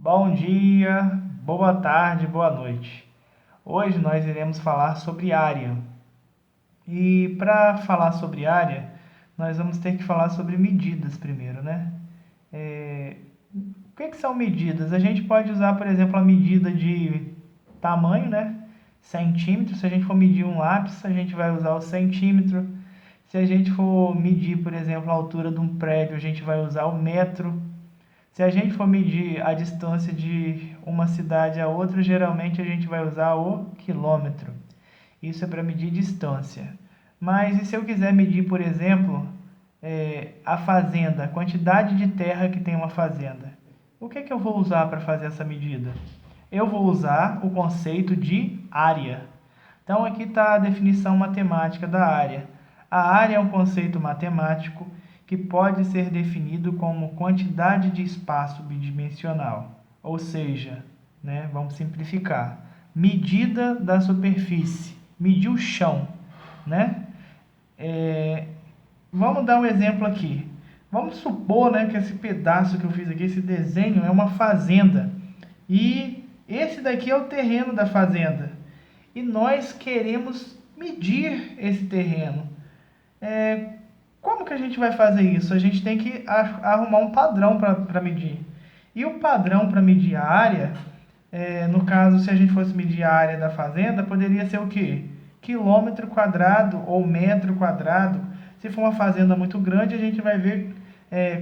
Bom dia, boa tarde, boa noite. Hoje nós iremos falar sobre área. E para falar sobre área, nós vamos ter que falar sobre medidas primeiro, né? O que são medidas? A gente pode usar, por exemplo, a medida de tamanho, né? Centímetro. Se a gente for medir um lápis, a gente vai usar o centímetro. Se a gente for medir, por exemplo, a altura de um prédio, a gente vai usar o metro. Se a gente for medir a distância de uma cidade a outra, geralmente a gente vai usar o quilômetro. Isso é para medir distância. Mas e se eu quiser medir, por exemplo, a fazenda, a quantidade de terra que tem uma fazenda? O que eu vou usar para fazer essa medida? Eu vou usar o conceito de área. Então aqui está a definição matemática da área. A área é um conceito matemático que pode ser definido como quantidade de espaço bidimensional, ou seja, né, vamos simplificar, medida da superfície, medir o chão, né? Vamos dar um exemplo aqui. Vamos supor, né, que esse pedaço que eu fiz aqui, esse desenho, é uma fazenda. E esse daqui é o terreno da fazenda. E nós queremos medir esse terreno. Como que a gente vai fazer isso? A gente tem que arrumar um padrão para medir. E o padrão para medir a área, no caso, se a gente fosse medir a área da fazenda, poderia ser o quê? Quilômetro quadrado ou metro quadrado. Se for uma fazenda muito grande, a gente vai ver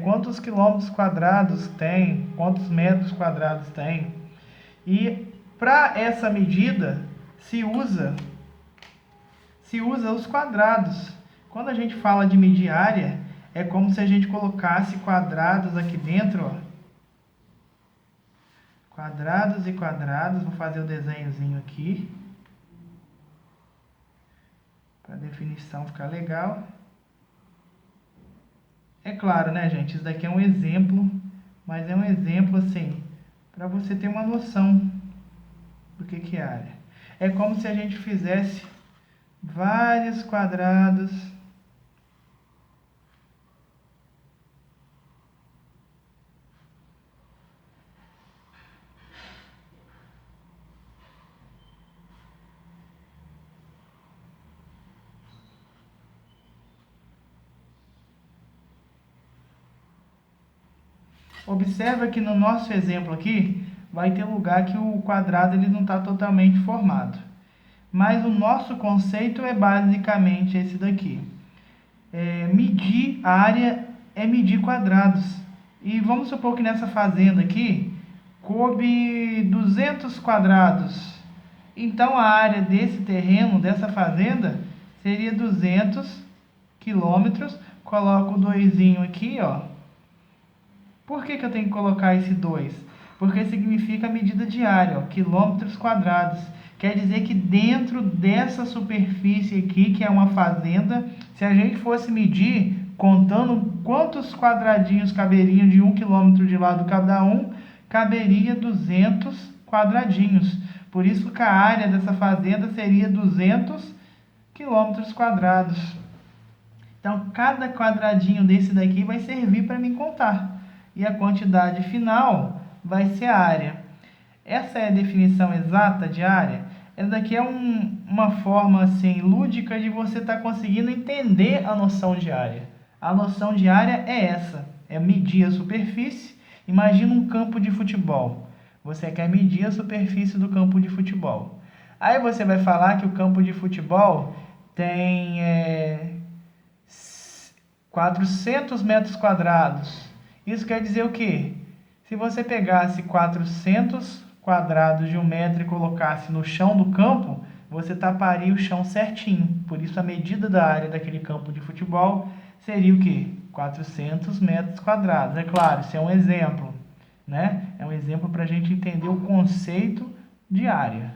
quantos quilômetros quadrados tem, quantos metros quadrados tem. E para essa medida se usa os quadrados. Quando a gente fala de medir área, é como se a gente colocasse quadrados aqui dentro, ó. Quadrados e quadrados. Vou fazer o desenhozinho aqui, para a definição ficar legal. É claro, né, gente? Isso daqui é um exemplo, mas é um exemplo assim, para você ter uma noção do que é área. É como se a gente fizesse vários quadrados. Observa que no nosso exemplo aqui, vai ter lugar que o quadrado ele não está totalmente formado. Mas o nosso conceito é basicamente esse daqui. Medir área é medir quadrados. E vamos supor que nessa fazenda aqui, coube 200 quadrados. Então a área desse terreno, dessa fazenda, seria 200 quilômetros. Coloco o doisinho aqui, ó. Por que eu tenho que colocar esse 2? Porque significa a medida de área, ó, quilômetros quadrados. Quer dizer que dentro dessa superfície aqui, que é uma fazenda, se a gente fosse medir, contando quantos quadradinhos caberiam de 1 quilômetro de lado cada um, caberia 200 quadradinhos. Por isso que a área dessa fazenda seria 200 quilômetros quadrados. Então, cada quadradinho desse daqui vai servir para me contar. E a quantidade final vai ser a área. Essa é a definição exata de área. Essa daqui é uma forma assim, lúdica de você estar conseguindo entender a noção de área. A noção de área é essa, é medir a superfície. Imagina um campo de futebol. Você quer medir a superfície do campo de futebol. Aí você vai falar que o campo de futebol tem 400 metros quadrados. Isso quer dizer o quê? Se você pegasse 400 quadrados de 1 metro e colocasse no chão do campo, você taparia o chão certinho. Por isso a medida da área daquele campo de futebol seria o quê? 400 metros quadrados. É claro, isso é um exemplo, né? É um exemplo para a gente entender o conceito de área.